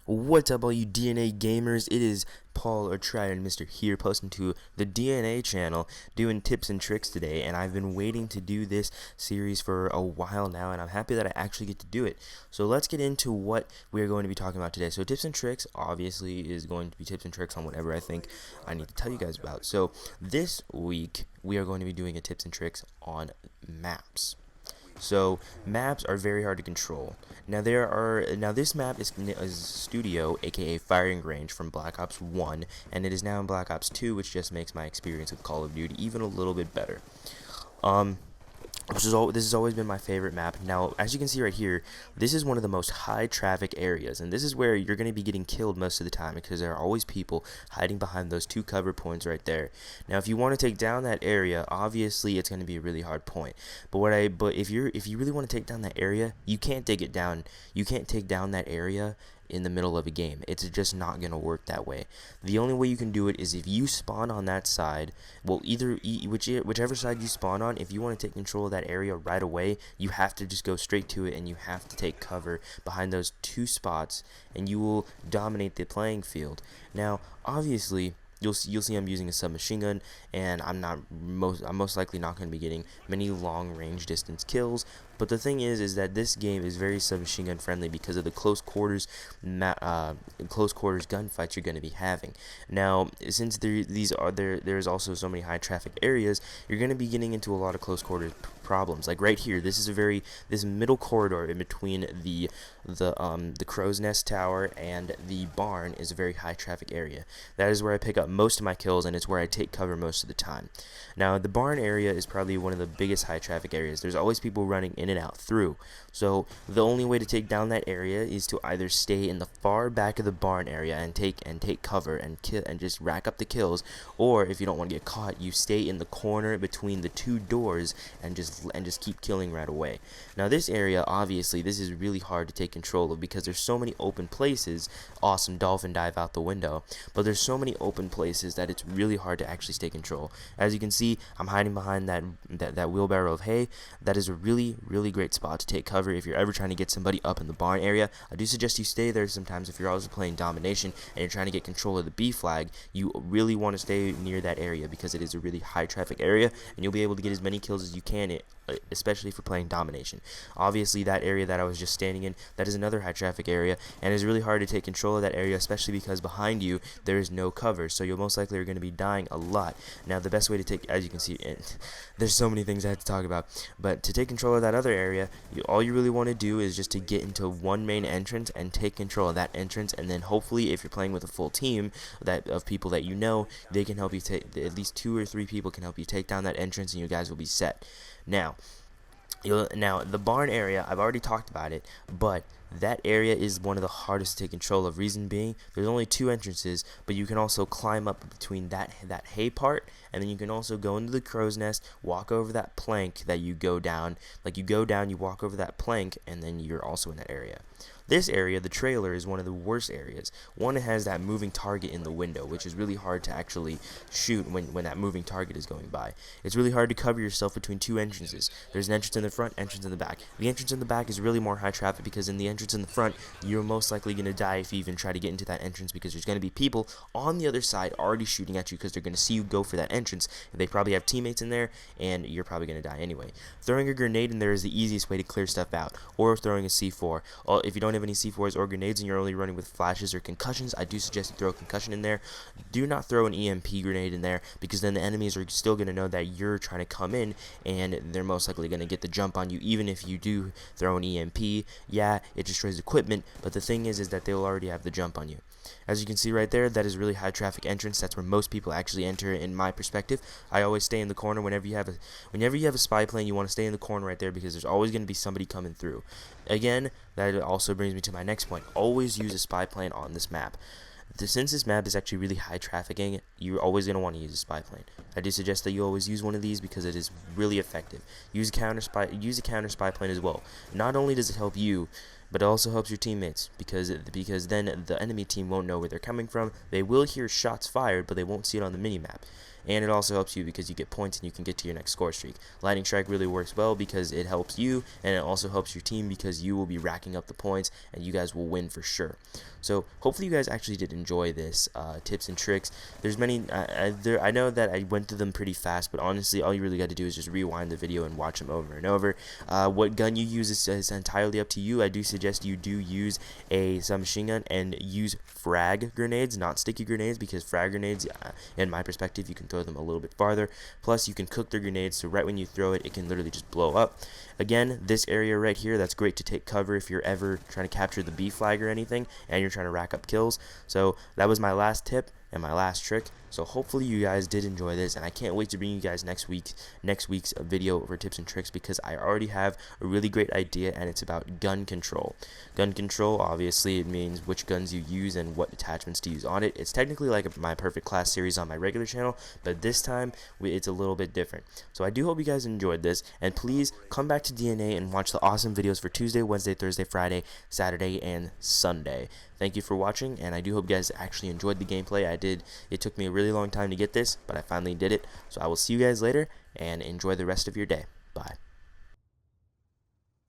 What's up, all you DNA gamers? It is Paul or Trident Mister here, posting to the DNA channel, doing tips and tricks today. And I've been waiting to do this series for a while now, and I'm happy that I actually get to do it. So let's get into what we are going to be talking about today. So tips and tricks, obviously, is going to be tips and tricks on whatever I think I need to tell you guys about. So this week we are going to be doing a tips and tricks on maps. So maps are very hard to control. Now this map is Studio, aka Firing Range from Black Ops 1, and it is now in Black Ops 2, which just makes my experience with Call of Duty even a little bit better. Um, this has always been my favorite map. Now, as you can see right here, this is one of the most high traffic areas, and this is where you're going to be getting killed most of the time because there are always people hiding behind those two cover points right there. Now, if you want to take down that area, obviously it's going to be a really hard point. But if you really want to take down that area, you can't take it down. You can't take down that area in the middle of a game. It's just not going to work that way. The only way you can do it is if you spawn on that side. Well, whichever side you spawn on, if you want to take control of that area right away, you have to just go straight to it, and you have to take cover behind those two spots, and you will dominate the playing field. Now, obviously, you'll see I'm using a submachine gun, and I'm most likely not going to be getting many long range distance kills. But the thing is that this game is very submachine gun friendly because of the close quarters gunfights you're going to be having. Now, since there's also so many high traffic areas, you're going to be getting into a lot of close quarters problems. Like right here, this middle corridor in between the crow's nest tower and the barn is a very high traffic area. That is where I pick up most of my kills, and it's where I take cover most of the time. Now, the barn area is probably one of the biggest high traffic areas. There's always people running in and out through. So the only way to take down that area is to either stay in the far back of the barn area and take cover and just rack up the kills, or if you don't want to get caught, you stay in the corner between the two doors and just keep killing right away. Now, this area, obviously, this is really hard to take control of because there's so many open places. Awesome dolphin dive out the window, but there's so many open places that it's really hard to actually stay control. As you can see, I'm hiding behind that wheelbarrow of hay. That is a really great spot to take cover if you're ever trying to get somebody up in the barn area. I do suggest you stay there sometimes if you're also playing domination and you're trying to get control of the B flag. You really want to stay near that area because it is a really high traffic area, and you'll be able to get as many kills as you can, especially for playing domination. Obviously, that area that I was just standing in, that is another high traffic area, and it's really hard to take control of that area, especially because behind you there is no cover, so you'll most likely are going to be dying a lot. Now, the best way to take, as you can see, there's so many things I have to talk about, but to take control of that other area, all you really want to do is just to get into one main entrance and take control of that entrance, and then hopefully, if you're playing with a full team of people that you know, they can help you take, at least 2 or 3 people can help you take down that entrance, and you guys will be set. Now, the barn area, I've already talked about it, but that area is one of the hardest to take control of. Reason being, there's only 2 entrances, but you can also climb up between that hay part, and then you can also go into the crow's nest, walk over that plank that you go down. Like you go down, you walk over that plank, and then you're also in that area. This area, the trailer, is one of the worst areas. One, it has that moving target in the window, which is really hard to actually shoot when that moving target is going by. It's really hard to cover yourself between 2 entrances. There's an entrance in the front, entrance in the back. The entrance in the back is really more high traffic because in the entrance in the front, you're most likely going to die if you even try to get into that entrance because there's going to be people on the other side already shooting at you because they're going to see you go for that entrance. They probably have teammates in there, and you're probably going to die anyway. Throwing a grenade in there is the easiest way to clear stuff out, or throwing a C4. If you don't have any C4s or grenades and you're only running with flashes or concussions, I do suggest you throw a concussion in there. Do not throw an EMP grenade in there because then the enemies are still going to know that you're trying to come in, and they're most likely going to get the jump on you. Even if you do throw an EMP, yeah, it destroys equipment, but the thing is that they'll already have the jump on you. As you can see right there, that is really high traffic entrance. That's where most people actually enter in my perspective. I always stay in the corner whenever you have a spy plane. You want to stay in the corner right there because there's always going to be somebody coming through. Again, that also brings me to my next point. Always use a spy plane on this map. Since this map is actually really high trafficking, you're always going to want to use a spy plane. I do suggest that you always use one of these because it is really effective. Use a counter spy plane as well. Not only does it help you, but it also helps your teammates because then the enemy team won't know where they're coming from. They will hear shots fired, but they won't see it on the minimap. and it also helps you because you get points and you can get to your next score streak. Lightning Strike really works well because it helps you, and it also helps your team because you will be racking up the points and you guys will win for sure. So hopefully you guys actually did enjoy this tips and tricks. There's many. I know that I went through them pretty fast, but honestly, all you really got to do is just rewind the video and watch them over and over. What gun you use is entirely up to you. I do suggest you do use a submachine gun and use frag grenades, not sticky grenades, because frag grenades, in my perspective, you can throw them a little bit farther. Plus, you can cook their grenades, so right when you throw it, it can literally just blow up. Again, this area right here, that's great to take cover if you're ever trying to capture the B flag or anything, and you're trying to rack up kills. So that was my last tip and my last trick. So hopefully you guys did enjoy this, and I can't wait to bring you guys next week's video for tips and tricks, because I already have a really great idea, and it's about gun control. Gun control, obviously, it means which guns you use and what attachments to use on it. It's technically like my perfect class series on my regular channel, but this time it's a little bit different. So I do hope you guys enjoyed this, and please come back to DNA and watch the awesome videos for Tuesday, Wednesday, Thursday, Friday, Saturday, and Sunday. Thank you for watching, and I do hope you guys actually enjoyed the gameplay. It took me a really long time to get this, but I finally did it. So I will see you guys later, and enjoy the rest of your day. Bye.